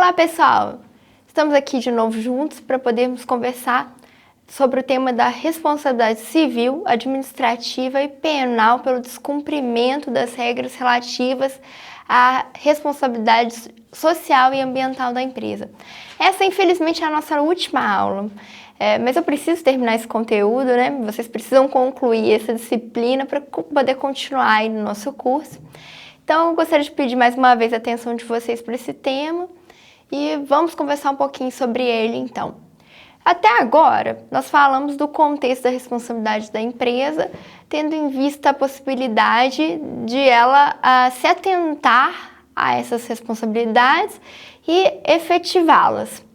Olá, pessoal! Estamos aqui de novo juntos para podermos conversar sobre o tema da responsabilidade civil, administrativa e penal pelo descumprimento das regras relativas à responsabilidade social e ambiental da empresa. Essa, infelizmente, é a nossa última aula, mas eu preciso terminar esse conteúdo, né? Vocês precisam concluir essa disciplina para poder continuar aí no nosso curso. Então, eu gostaria de pedir mais uma vez a atenção de vocês para esse tema e vamos conversar um pouquinho sobre ele, então. Até agora, nós falamos do contexto da responsabilidade da empresa, tendo em vista a possibilidade de ela se atentar a essas responsabilidades e efetivá-las.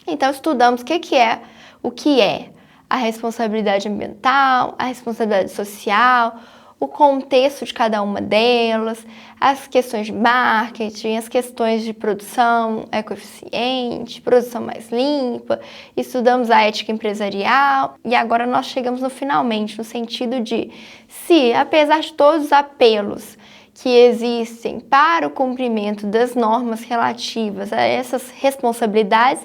Então, estudamos o que é a responsabilidade ambiental, a responsabilidade social, o contexto de cada uma delas, as questões de marketing, as questões de produção ecoeficiente, produção mais limpa, estudamos a ética empresarial e agora nós chegamos no finalmente, no sentido de se, apesar de todos os apelos que existem para o cumprimento das normas relativas a essas responsabilidades,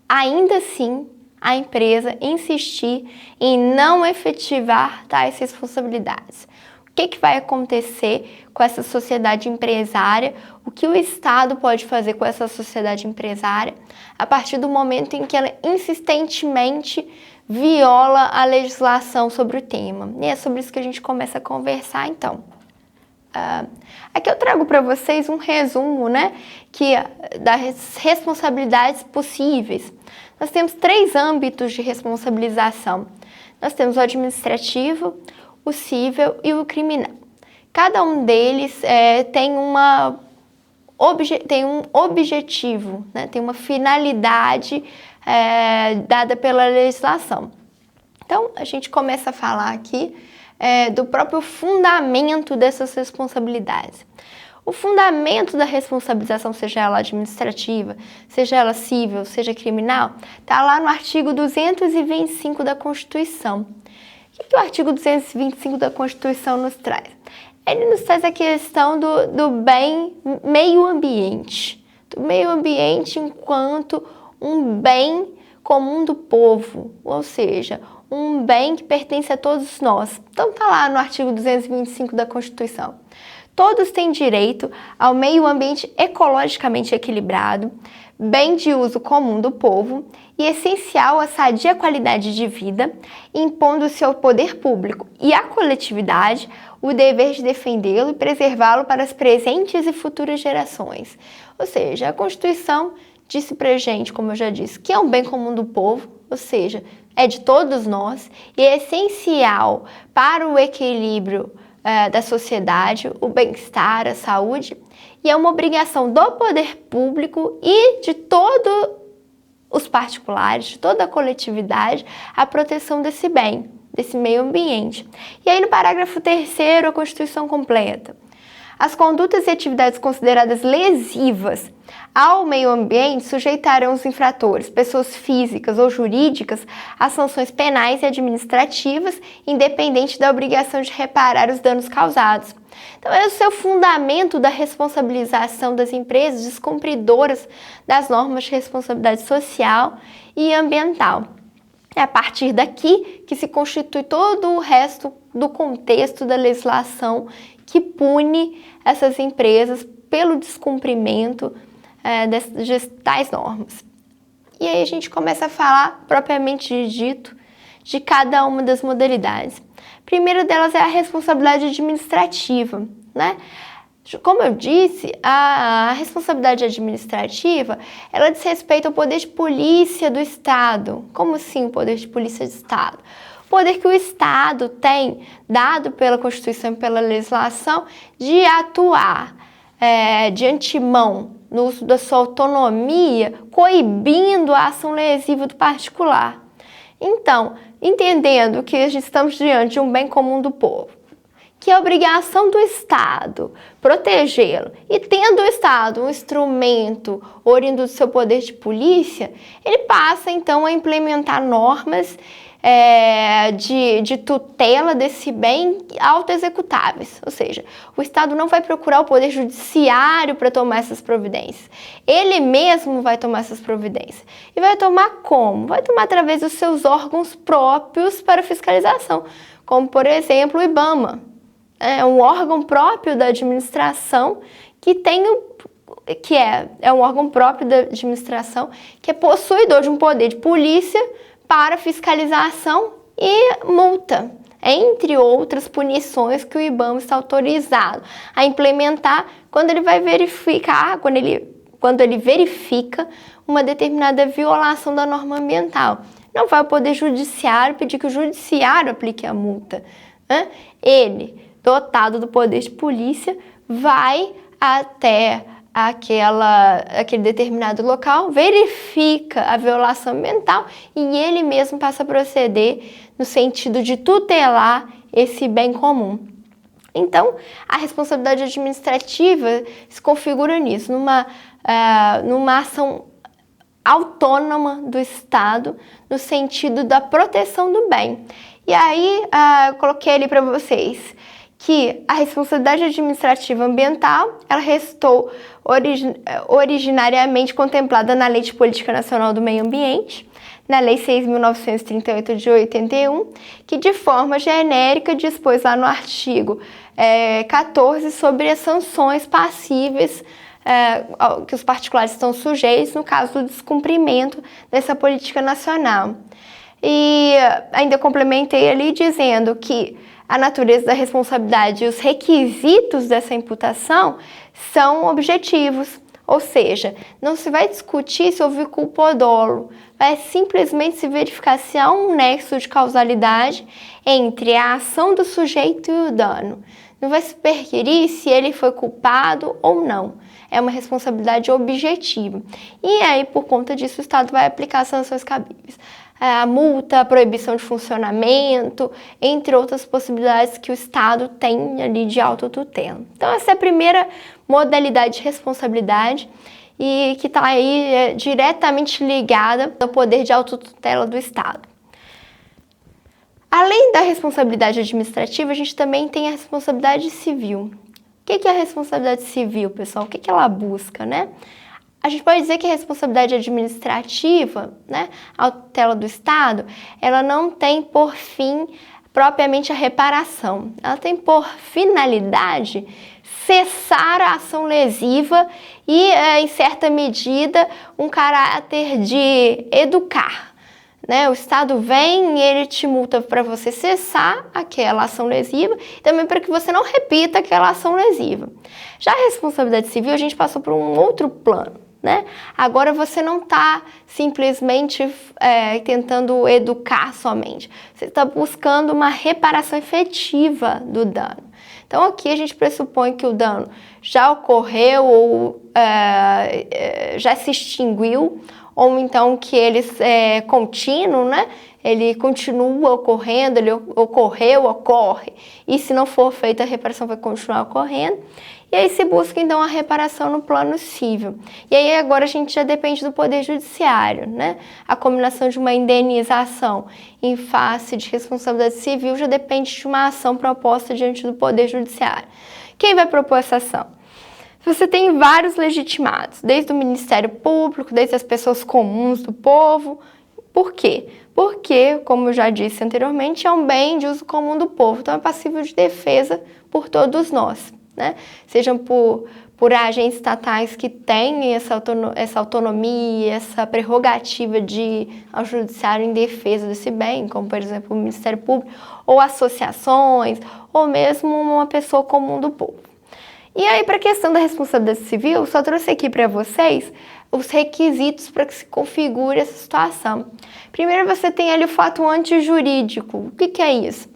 ainda assim a empresa insistir em não efetivar tais responsabilidades. O que vai acontecer com essa sociedade empresária? O que o Estado pode fazer com essa sociedade empresária a partir do momento em que ela insistentemente viola a legislação sobre o tema? E é sobre isso que a gente começa a conversar, então. Aqui eu trago para vocês um resumo, né, das responsabilidades possíveis. Nós temos 3 âmbitos de responsabilização. Nós temos o administrativo, o civil e o criminal. Cada um deles tem um objetivo, né? Tem uma finalidade dada pela legislação. Então, a gente começa a falar aqui do próprio fundamento dessas responsabilidades. O fundamento da responsabilização, seja ela administrativa, seja ela civil, seja criminal, está lá no artigo 225 da Constituição. O que o artigo 225 da Constituição nos traz? Ele nos traz a questão do bem meio ambiente, do meio ambiente enquanto um bem comum do povo, ou seja, um bem que pertence a todos nós. Então está lá no artigo 225 da Constituição. Todos têm direito ao meio ambiente ecologicamente equilibrado, bem de uso comum do povo e essencial à sadia qualidade de vida, impondo-se ao poder público e à coletividade o dever de defendê-lo e preservá-lo para as presentes e futuras gerações. Ou seja, a Constituição disse pra gente, como eu já disse, que é um bem comum do povo, ou seja, é de todos nós e é essencial para o equilíbrio da sociedade, o bem-estar, a saúde, e é uma obrigação do poder público e de todos os particulares, de toda a coletividade, a proteção desse bem, desse meio ambiente. E aí no parágrafo 3º, a Constituição completa: as condutas e atividades consideradas lesivas ao meio ambiente sujeitarão os infratores, pessoas físicas ou jurídicas, a sanções penais e administrativas, independente da obrigação de reparar os danos causados. Então, esse é o fundamento da responsabilização das empresas descumpridoras das normas de responsabilidade social e ambiental. É a partir daqui que se constitui todo o resto do contexto da legislação que pune essas empresas pelo descumprimento de tais normas. E aí a gente começa a falar, propriamente dito, de cada uma das modalidades. A primeira delas é a responsabilidade administrativa, né? Como eu disse, a responsabilidade administrativa, ela diz respeito ao poder de polícia do Estado. Como assim o poder de polícia do Estado? O poder que o Estado tem, dado pela Constituição e pela legislação, de atuar de antemão, no uso da sua autonomia, coibindo a ação lesiva do particular. Então, entendendo que estamos diante de um bem comum do povo, que é obrigação do Estado protegê-lo, e tendo o Estado um instrumento oriundo do seu poder de polícia, ele passa então a implementar normas de tutela desse bem autoexecutáveis, ou seja, o Estado não vai procurar o poder judiciário para tomar essas providências, ele mesmo vai tomar essas providências. E vai tomar como? Vai tomar através dos seus órgãos próprios para fiscalização, como por exemplo o IBAMA. É um órgão próprio da administração é um órgão próprio da administração que é possuidor de um poder de polícia para fiscalização e multa, entre outras punições que o IBAMA está autorizado a implementar quando ele vai verificar, quando ele verifica uma determinada violação da norma ambiental. Não vai o Poder Judiciário pedir que o Judiciário aplique a multa, né? Ele, dotado do poder de polícia, vai até aquele determinado local, verifica a violação ambiental e ele mesmo passa a proceder no sentido de tutelar esse bem comum. Então, a responsabilidade administrativa se configura nisso, numa ação autônoma do Estado, no sentido da proteção do bem. E aí, eu coloquei ali para vocês que a responsabilidade administrativa ambiental, ela restou originariamente contemplada na Lei de Política Nacional do Meio Ambiente, na Lei 6.938 de 81, que de forma genérica dispôs lá no artigo 14 sobre as sanções passíveis que os particulares estão sujeitos no caso do descumprimento dessa política nacional. E ainda complementei ali dizendo que a natureza da responsabilidade e os requisitos dessa imputação são objetivos, ou seja, não se vai discutir se houve culpa ou dolo, vai simplesmente se verificar se há um nexo de causalidade entre a ação do sujeito e o dano. Não vai se perquirir se ele foi culpado ou não. É uma responsabilidade objetiva. E aí, por conta disso, o Estado vai aplicar sanções cabíveis. A multa, a proibição de funcionamento, entre outras possibilidades que o Estado tem ali de autotutela. Então, essa é a primeira modalidade de responsabilidade e que está aí diretamente ligada ao poder de autotutela do Estado. Além da responsabilidade administrativa, a gente também tem a responsabilidade civil. O que é a responsabilidade civil, pessoal? O que ela busca, né? A gente pode dizer que a responsabilidade administrativa, né, a tutela do Estado, ela não tem por fim propriamente a reparação. Ela tem por finalidade cessar a ação lesiva e, em certa medida, um caráter de educar. O Estado vem e ele te multa para você cessar aquela ação lesiva e também para que você não repita aquela ação lesiva. Já a responsabilidade civil, a gente passou por um outro plano. Agora você não está simplesmente tentando educar somente, você está buscando uma reparação efetiva do dano. Então aqui a gente pressupõe que o dano já ocorreu ou já se extinguiu, ou então que ele é contínuo, ele continua ocorrendo, ele ocorreu, ocorre, e se não for feita a reparação vai continuar ocorrendo. E aí se busca então a reparação no plano civil. E aí agora a gente já depende do Poder Judiciário, A combinação de uma indenização em face de responsabilidade civil já depende de uma ação proposta diante do Poder Judiciário. Quem vai propor essa ação? Você tem vários legitimados, desde o Ministério Público, desde as pessoas comuns do povo. Por quê? Porque, como eu já disse anteriormente, é um bem de uso comum do povo, então é passível de defesa por todos nós. Sejam por agentes estatais que têm essa autonomia, essa prerrogativa de ir ao judiciário em defesa desse bem, como por exemplo o Ministério Público, ou associações, ou mesmo uma pessoa comum do povo. E aí, para a questão da responsabilidade civil, só trouxe aqui para vocês os requisitos para que se configure essa situação. Primeiro, você tem ali o fato antijurídico. O que é isso?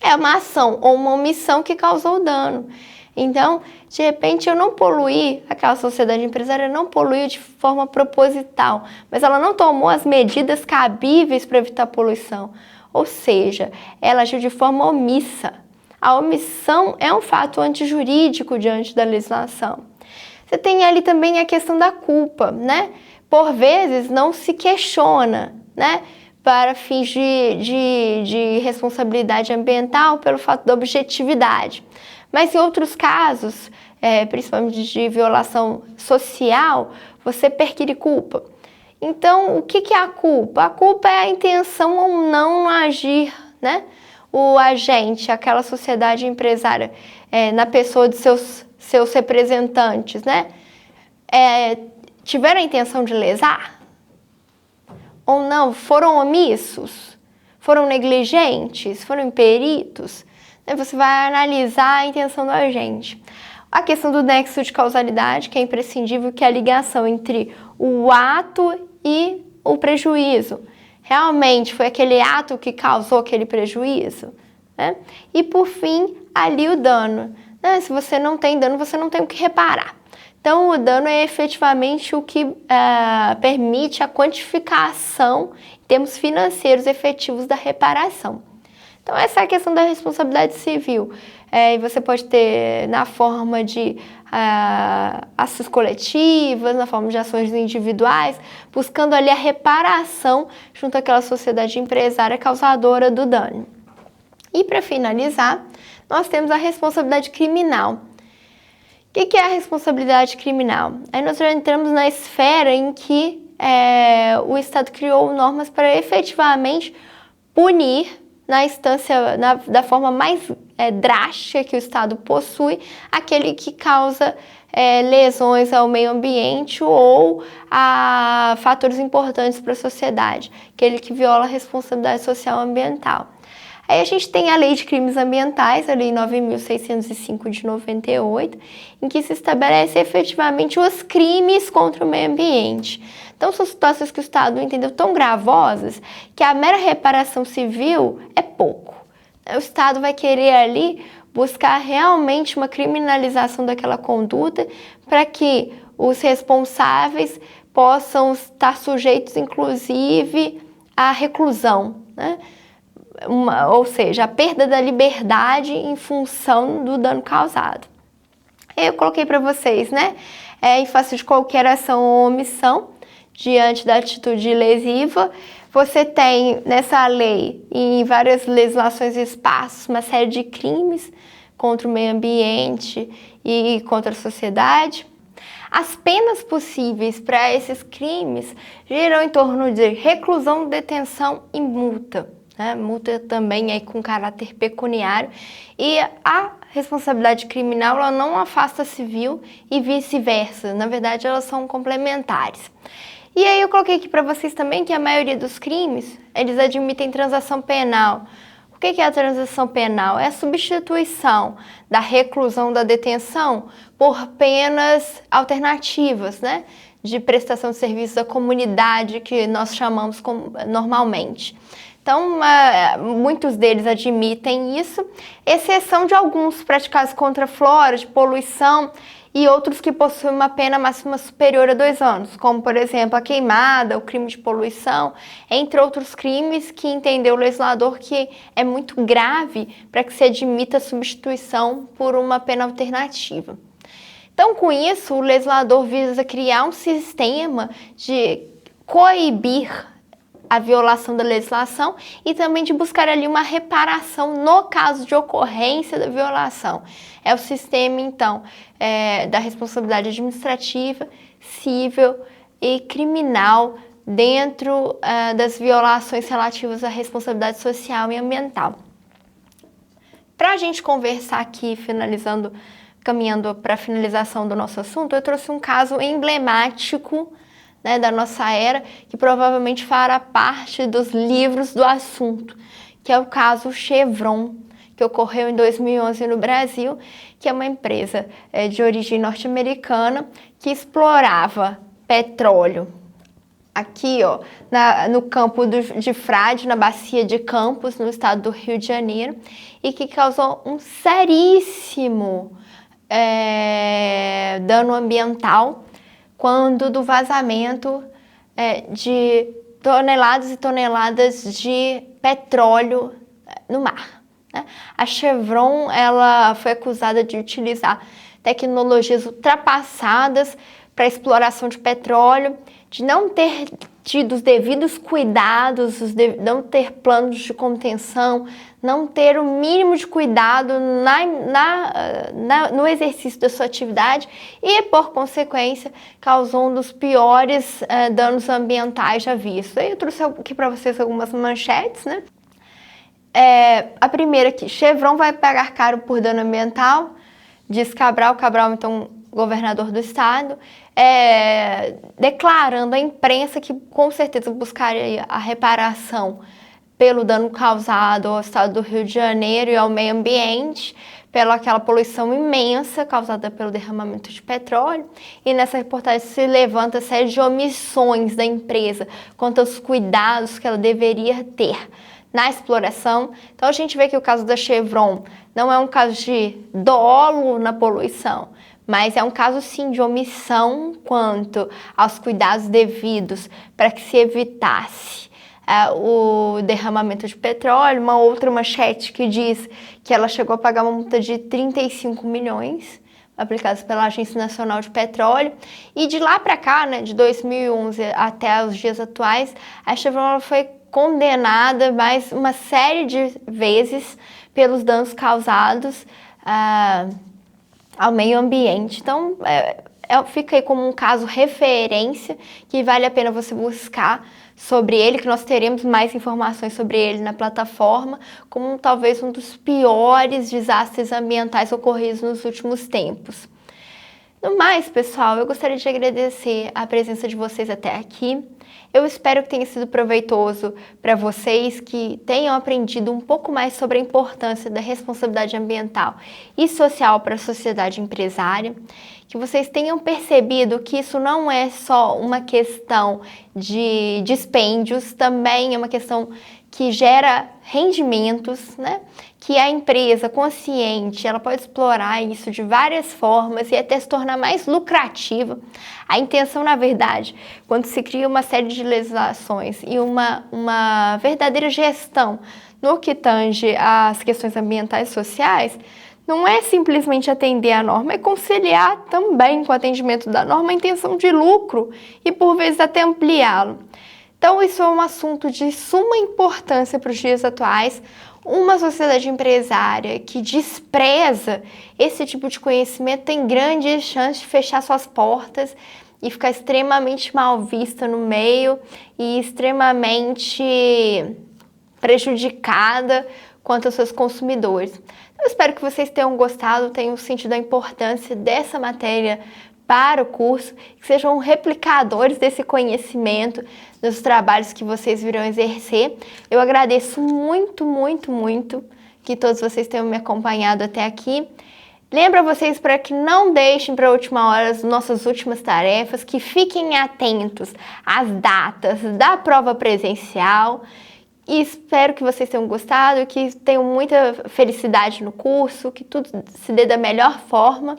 É uma ação ou uma omissão que causou dano. Então, de repente, eu não poluí, aquela sociedade empresária não poluiu de forma proposital, mas ela não tomou as medidas cabíveis para evitar a poluição. Ou seja, ela agiu de forma omissa. A omissão é um fato antijurídico diante da legislação. Você tem ali também a questão da culpa, né? Por vezes não se questiona, né? Para fins de responsabilidade ambiental pelo fato da objetividade. Mas em outros casos, principalmente de violação social, você perquire culpa. Então, o que é a culpa? A culpa é a intenção ou não agir, né? O agente, aquela sociedade empresária, na pessoa de seus representantes, né? Tiveram a intenção de lesar? Ou não? Foram omissos? Foram negligentes? Foram imperitos? Você vai analisar a intenção do agente. A questão do nexo de causalidade, que é imprescindível, que é a ligação entre o ato e o prejuízo. Realmente foi aquele ato que causou aquele prejuízo, né? E por fim, ali o dano, né? Se você não tem dano, você não tem o que reparar. Então, o dano é efetivamente o que permite a quantificação em termos financeiros efetivos da reparação. Então, essa é a questão da responsabilidade civil. E você pode ter na forma de ações coletivas, na forma de ações individuais, buscando ali a reparação junto àquela sociedade empresária causadora do dano. E para finalizar, nós temos a responsabilidade criminal. O que é a responsabilidade criminal? Aí nós já entramos na esfera em que o Estado criou normas para efetivamente punir na instância, da forma mais drástica que o Estado possui, aquele que causa lesões ao meio ambiente ou a fatores importantes para a sociedade, aquele que viola a responsabilidade social ambiental. Aí a gente tem a Lei de Crimes Ambientais, a Lei 9.605 de 98, em que se estabelece efetivamente os crimes contra o meio ambiente. Então, são situações que o Estado entendeu tão gravosas que a mera reparação civil é pouco. O Estado vai querer ali buscar realmente uma criminalização daquela conduta para que os responsáveis possam estar sujeitos, inclusive, à reclusão, né? Ou seja, a perda da liberdade em função do dano causado. Eu coloquei para vocês, né? Em face de qualquer ação ou omissão diante da atitude lesiva, você tem nessa lei, em várias legislações e espaços, uma série de crimes contra o meio ambiente e contra a sociedade. As penas possíveis para esses crimes giram em torno de reclusão, detenção e multa. Multa também com caráter pecuniário, e a responsabilidade criminal ela não afasta a civil e vice-versa, na verdade elas são complementares. E aí eu coloquei aqui para vocês também que a maioria dos crimes, eles admitem transação penal. O que é a transação penal? É a substituição da reclusão, da detenção por penas alternativas, né? De prestação de serviços à comunidade, que nós chamamos normalmente. Então, muitos deles admitem isso, exceção de alguns praticados contra a flora, de poluição, e outros que possuem uma pena máxima superior a 2 anos, como, por exemplo, a queimada, o crime de poluição, entre outros crimes que entendeu o legislador que é muito grave para que se admita a substituição por uma pena alternativa. Então, com isso, o legislador visa criar um sistema de coibir a violação da legislação e também de buscar ali uma reparação no caso de ocorrência da violação. É o sistema, então, da responsabilidade administrativa, civil e criminal dentro das violações relativas à responsabilidade social e ambiental. Para a gente conversar aqui, caminhando para a finalização do nosso assunto, eu trouxe um caso emblemático, né, da nossa era, que provavelmente fará parte dos livros do assunto, que é o caso Chevron, que ocorreu em 2011 no Brasil, que é uma empresa de origem norte-americana que explorava petróleo aqui, ó, no campo de Frade, na bacia de Campos, no estado do Rio de Janeiro, e que causou um seríssimo dano ambiental, quando do vazamento de toneladas e toneladas de petróleo no mar. né? A Chevron, ela foi acusada de utilizar tecnologias ultrapassadas para exploração de petróleo, de não ter tido os devidos cuidados, não ter planos de contenção, não ter o mínimo de cuidado no exercício da sua atividade e, por consequência, causou um dos piores danos ambientais já vistos. Eu trouxe aqui para vocês algumas manchetes, né? A primeira aqui, Chevron vai pagar caro por dano ambiental, diz Cabral, então governador do estado, declarando à imprensa que com certeza buscaria a reparação pelo dano causado ao estado do Rio de Janeiro e ao meio ambiente, pela aquela poluição imensa causada pelo derramamento de petróleo. E nessa reportagem se levanta a série de omissões da empresa quanto aos cuidados que ela deveria ter na exploração. Então a gente vê que o caso da Chevron não é um caso de dolo na poluição, mas é um caso sim de omissão quanto aos cuidados devidos para que se evitasse o derramamento de petróleo. Uma outra manchete que diz que ela chegou a pagar uma multa de 35 milhões aplicados pela Agência Nacional de Petróleo, e de lá para cá, né, de 2011 até os dias atuais, a Chevron foi condenada mais uma série de vezes pelos danos causados ao meio ambiente. Então, fica aí como um caso referência que vale a pena você buscar sobre ele, que nós teremos mais informações sobre ele na plataforma, como talvez um dos piores desastres ambientais ocorridos nos últimos tempos. No mais, pessoal, eu gostaria de agradecer a presença de vocês até aqui. Eu espero que tenha sido proveitoso para vocês, que tenham aprendido um pouco mais sobre a importância da responsabilidade ambiental e social para a sociedade empresária, que vocês tenham percebido que isso não é só uma questão de dispêndios, também é uma questão que gera rendimentos, né? Que a empresa consciente, ela pode explorar isso de várias formas e até se tornar mais lucrativa. A intenção, na verdade, quando se cria uma série de legislações e uma verdadeira gestão no que tange às questões ambientais e sociais, não é simplesmente atender a norma, é conciliar também com o atendimento da norma a intenção de lucro e, por vezes, até ampliá-lo. Então, isso é um assunto de suma importância para os dias atuais. Uma sociedade empresária que despreza esse tipo de conhecimento tem grandes chances de fechar suas portas e ficar extremamente mal vista no meio e extremamente prejudicada quanto aos seus consumidores. Eu espero que vocês tenham gostado, tenham sentido a importância dessa matéria para o curso, que sejam replicadores desse conhecimento nos trabalhos que vocês virão exercer. Eu agradeço muito, muito, muito que todos vocês tenham me acompanhado até aqui. Lembro a vocês para que não deixem para a última hora as nossas últimas tarefas, que fiquem atentos às datas da prova presencial. E espero que vocês tenham gostado, que tenham muita felicidade no curso, que tudo se dê da melhor forma.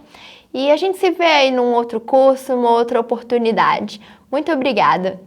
E a gente se vê aí num outro curso, uma outra oportunidade. Muito obrigada!